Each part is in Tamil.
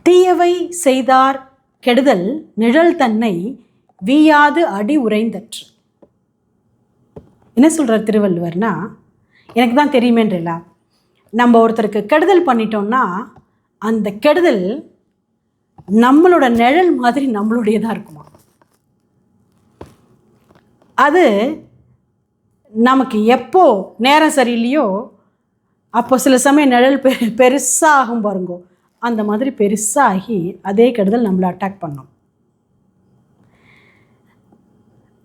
தீயவை செய்தார் கெடுதல் நிழல் தன்னை வீயாது அடி உறைந்தற்று. என்ன சொல்கிறார் திருவள்ளுவர்னா, எனக்கு தான் தெரியுமேன்றா, நம்ம ஒருத்தருக்கு கெடுதல் பண்ணிட்டோம்னா அந்த கெடுதல் நம்மளோட நிழல் மாதிரி நம்மளுடையதாக இருக்குமா. அது நமக்கு எப்போ நேரம் சரியில்லையோ அப்போ சில சமயம் நிழல் பெருசாக ஆகும் பாருங்கோ, அந்த மாதிரி பெருசாகி அதே கெடுதல் நம்மளை அட்டாக் பண்ணோம்.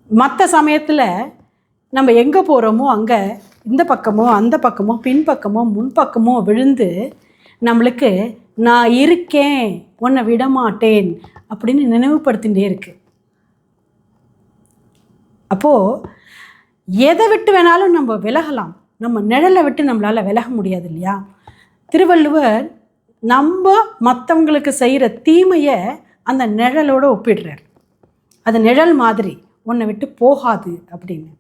மற்ற சமயத்தில் நம்ம எங்கே போகிறோமோ அங்கே இந்த பக்கமோ அந்த பக்கமோ பின்பக்கமோ முன்பக்கமோ விழுந்து நம்மளுக்கு நான் இருக்கேன், உன்னை விடமாட்டேன் அப்படின்னு நினைவுபடுத்திகிட்டே இருக்கு. அப்போது எதை விட்டு வேணாலும் நம்ம விலகலாம், நம்ம நிழலை விட்டு நம்மளால் விலக முடியாது இல்லையா. திருவள்ளுவர் நம்ம மற்றவங்களுக்கு செய்கிற தீமையை அந்த நிழலோடு ஒப்பிடுறார். அது நிழல் மாதிரி உன்னை விட்டு போகாது அப்படின்னு.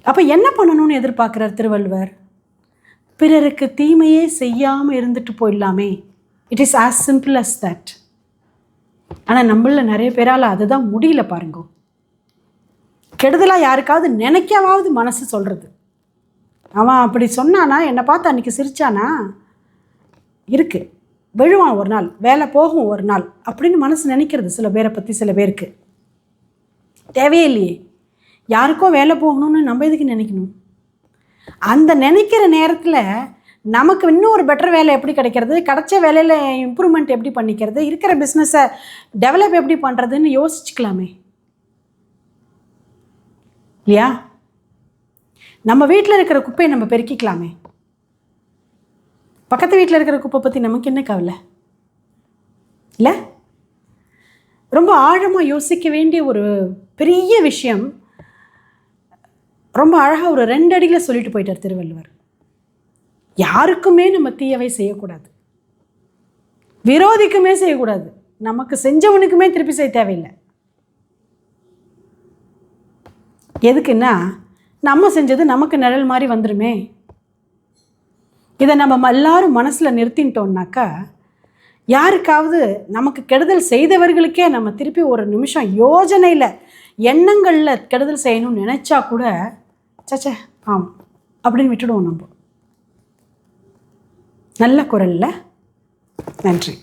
அப்போ என்ன பண்ணணும்னு எதிர்பார்க்குறார் திருவள்ளுவர்? பிறருக்கு தீமையே செய்யாமல் இருந்துட்டு போயிடலாமே. It is as simple as that. ஆனால் நம்மள நிறைய பேரால் அதுதான் முடியல பாருங்க. கெடுதலாக யாருக்காவது நினைக்கவாவது மனசு சொல்கிறது, அவன் அப்படி சொன்னானா, என்னை பார்த்து அன்றைக்கி சிரிச்சானா, இருக்குது விழுவான் ஒரு நாள், வேலை போகும் ஒரு நாள் அப்படின்னு மனசு நினைக்கிறது சில பேரை பற்றி. சில பேருக்கு தேவையே இல்லையே, யாருக்கோ வேலை போகணும்னு நம்ம எதுக்கு நினைக்கணும்? அந்த நினைக்கிற நேரத்தில் நமக்கு இன்னும் ஒரு பெட்டர் வேலை எப்படி கிடைக்கிறது, கிடைச்ச வேலையில் இம்ப்ரூவ்மெண்ட் எப்படி பண்ணிக்கிறது, இருக்கிற பிஸ்னஸை டெவலப் எப்படி பண்ணுறதுன்னு யோசிச்சுக்கலாமே இல்லையா. நம்ம வீட்டில் இருக்கிற குப்பையை நம்ம பெருக்கிக்கலாமே. பக்கத்து வீட்டில் இருக்கிற குப்பை பற்றி நமக்கு என்ன கவலை இல்லை? ரொம்ப ஆழமாக யோசிக்க வேண்டிய ஒரு பெரிய விஷயம். ரொம்ப அழகாக ஒரு 2 அடியில் சொல்லிட்டு போயிட்டார் திருவள்ளுவர். யாருக்குமே நம்ம தீயவை செய்யக்கூடாது, விரோதிக்குமே செய்யக்கூடாது, நமக்கு செஞ்சவனுக்குமே திருப்பி செய்ய தேவையில்லை. எதுக்குன்னா நம்ம செஞ்சது நமக்கு நிழல் மாதிரி வந்துடுமே. இதை நம்ம எல்லாரும் மனசில் நிறுத்திட்டோம்னாக்கா, யாருக்காவது நமக்கு கெடுதல் செய்தவர்களுக்கே நம்ம திருப்பி ஒரு நிமிஷம் யோஜனையில் எண்ணங்களில் கெடுதல் செய்யணும்னு நினச்சா கூட சச்சே ஆம் அப்படின்னு விட்டுடுவோம் நம்ம. நல்ல குரலில். நன்றி.